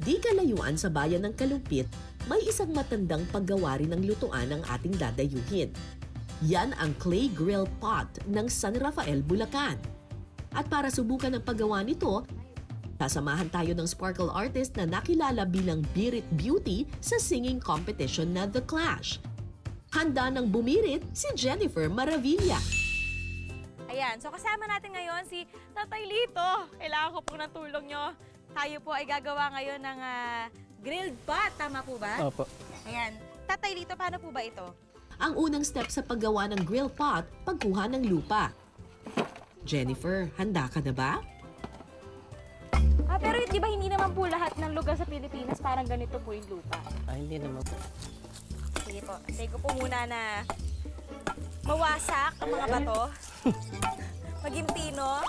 Di kalayuan sa bayan ng Kalumpit, may isang matandang paggawa rin ng lutuan ang ating dadayuhin. Yan ang clay grill pot ng San Rafael, Bulacan. At para subukan ang paggawa nito, kasamahan tayo ng sparkle artist na nakilala bilang Birit Beauty sa singing competition na The Clash. Handa ng bumirit si Jennifer Maravilla. Ayan, so kasama natin ngayon si Tatay Lito. Kailangan ko po ng tulong nyo. Tayo po ay gagawa ngayon ng grilled pot, tama po ba? Opo. Ayan. Tatay Lito, paano po ba ito? Ang unang step sa paggawa ng grill pot, pagkuha ng lupa. Jennifer, handa ka na ba? Pero di ba hindi naman po lahat ng lugar sa Pilipinas parang ganito po yung lupa? Hindi naman po. Sige po, take ko po muna na mawasak ang mga bato. Maging pino.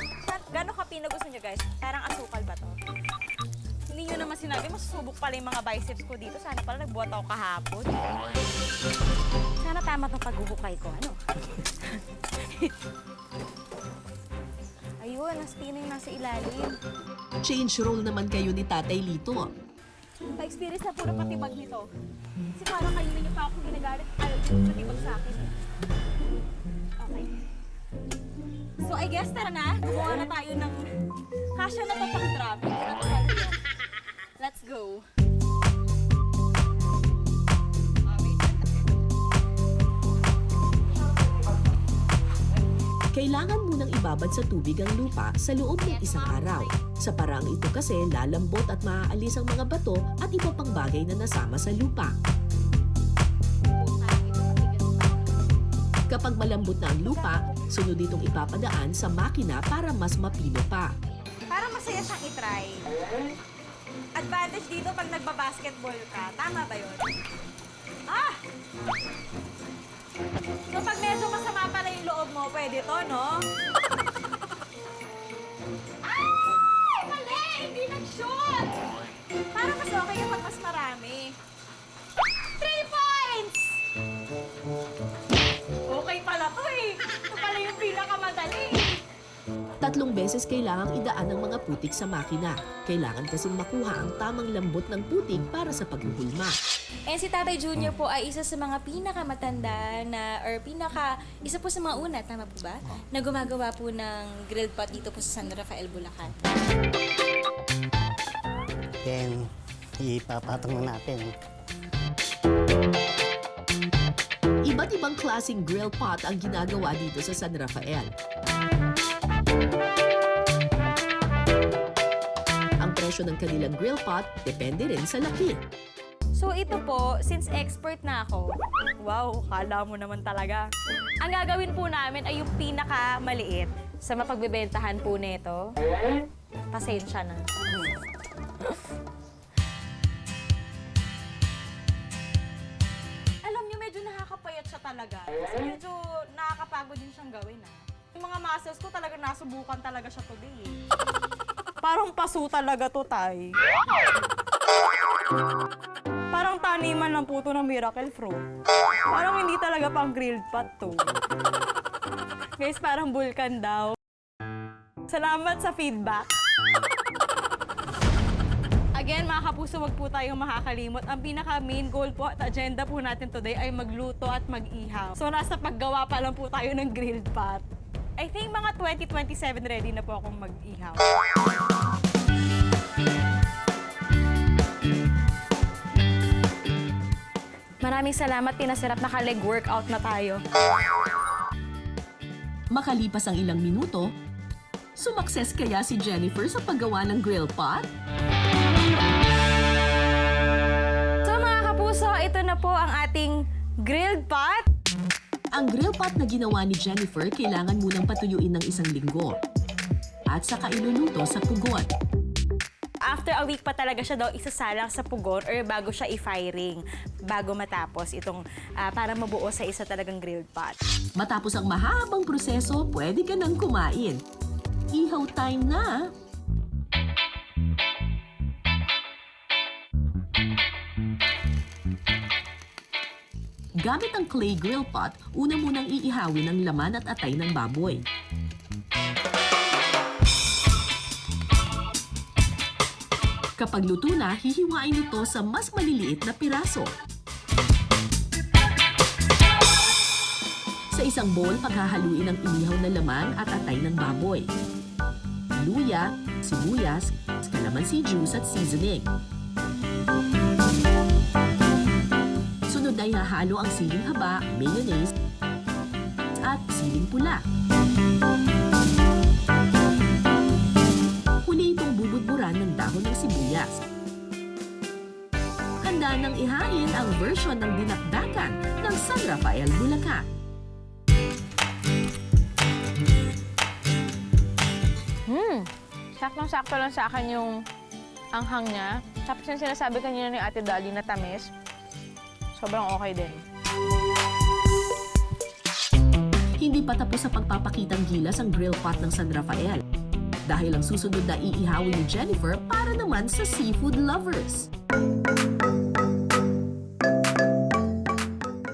Gano'ng kapino gusto nyo guys? Parang asukal ba to? Hindi nyo naman sinabi, masusubok pala yung mga biceps ko dito. Sana pala nagbuhat ako kahapon. Sana tama tong paghuhukay ko, ano? Ayun, ang pino yung nasa ilalim. Change role naman kayo ni Tatay Lito. Pa-experience na puro patibag nito. Kasi parang kayo ninyo pa ako ginagalit. Ayaw nyo patibag sa akin. Okay. So I guess tara na. Gumawa na tayo ng kasya na to pang-drop. Let's go. Kailangan munang ibabad sa tubig ang lupa sa loob ng isang araw. Sa paraang ito kasi lalambot at maaalis ang mga bato at iba pang bagay na nasama sa lupa. Kapag malambot na ang lupa, sunod itong ipapadaan sa makina para mas mapino pa. Para masaya siyang itry. Advantage dito pag nagbabasketball ka. Tama ba yun? Ah! So pag medyo masama pala yung loob mo, pwede to, no? Ay! Mali! Hindi nag-shoot! Para mas okay kapag mas marami. 3 points! Okay pala to eh. Ito pala yung pinakamadali. 3 beses kailangang idaan ang mga putik sa makina. Kailangan kasing makuha ang tamang lambot ng putik para sa paghuhulma. And si Tatay Junior po ay isa sa mga pinakamatanda na, or isa po sa mga una, tama po ba? Na gumagawa po ng grilled pot dito po sa San Rafael, Bulacan. Then, ipapatong na natin. Iba't ibang klaseng grill pot ang ginagawa dito sa San Rafael. Ang presyo ng kanilang grill pot depende rin sa laki. So ito po, since expert na ako, wow, kala mo naman talaga. Ang gagawin po namin ay yung pinakamaliit sa mapagbebentahan po nito. Pasensya na. Alam niyo, medyo nakakapayat siya talaga. Kasi medyo nakakapagod din siyang gawin, ah. Yung mga muscles ko talaga nasubukan talaga siya today, eh. Parang paso talaga to, Tay. Parang taniman ng puto ng miracle fruit. Parang hindi talaga pang grilled pot to. Guys, parang bulkan daw. Salamat sa feedback. Again, mga kapuso, wag po tayong makakalimot. Ang pinaka-main goal po at agenda po natin today ay magluto at mag-ihaw. So, nasa paggawa pa lang po tayo ng grilled pot. I think mga 2027 ready na po akong mag-ihaw. Maraming salamat, pinasarap, naka-leg workout na tayo. Makalipas ang ilang minuto, sumakses kaya si Jennifer sa paggawa ng grill pot? So mga kapuso, ito na po ang ating grilled pot. Ang grill pot na ginawa ni Jennifer kailangan munang patuyuin ng 1 linggo. At saka iluluto sa pugon. After a week pa talaga siya daw isasalang sa pugon or bago siya i-firing, bago matapos itong para mabuo sa isa talagang grilled pot. Matapos ang mahabang proseso, pwede ka nang kumain. Ihaw time na! Gamit ang clay grill pot, una munang iihawin ang laman at atay ng baboy. Kapag luto na, hihiwain ito sa mas maliliit na piraso. Sa isang bowl, paghahaluin ang inihaw na laman at atay ng baboy. Luya, sibuyas, calamansi juice at seasoning. Sunod ay hahalo ang siling haba, mayonnaise, at siling pula. Huli itong bubudburan ng dahon ng sibuyas. Handa nang ihain ang version ng dinakdakan ng San Rafael, Bulacan. Saktong-sakto lang sa akin yung anghang niya. Tapos yung sinasabi kanina ni Ate Dolly na tamis, sobrang okay din. Hindi pa tapos sa pagpapakitang gilas ang grill pot ng San Rafael. Dahil ang susunod na iihawin ni Jennifer para naman sa seafood lovers.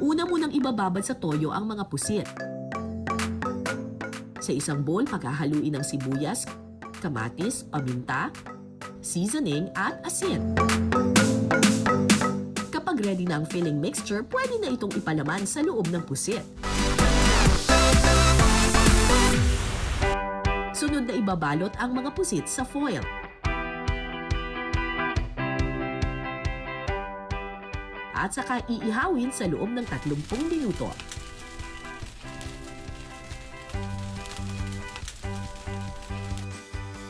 Una munang ibababad sa toyo ang mga pusit. Sa isang bowl, paghahaluin ng sibuyas, kamatis, paminta, seasoning at asin. Kapag ready na ang filling mixture, pwede na itong ipalaman sa loob ng pusit. Sunod na ibabalot ang mga pusit sa foil. At saka iihawin sa loob ng 30 minuto.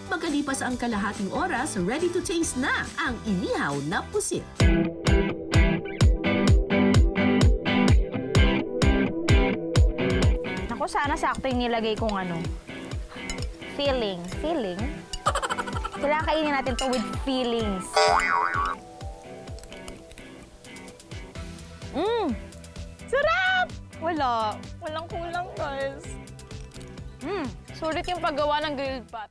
Magkalipas ang kalahating oras, ready to taste na ang inihaw na pusit. Naku, sana sakto yung nilagay kong filling. Filling? Kailangan kainin natin to with feelings. Sarap! Walang kulang, guys. Sulit yung paggawa ng grilled pot.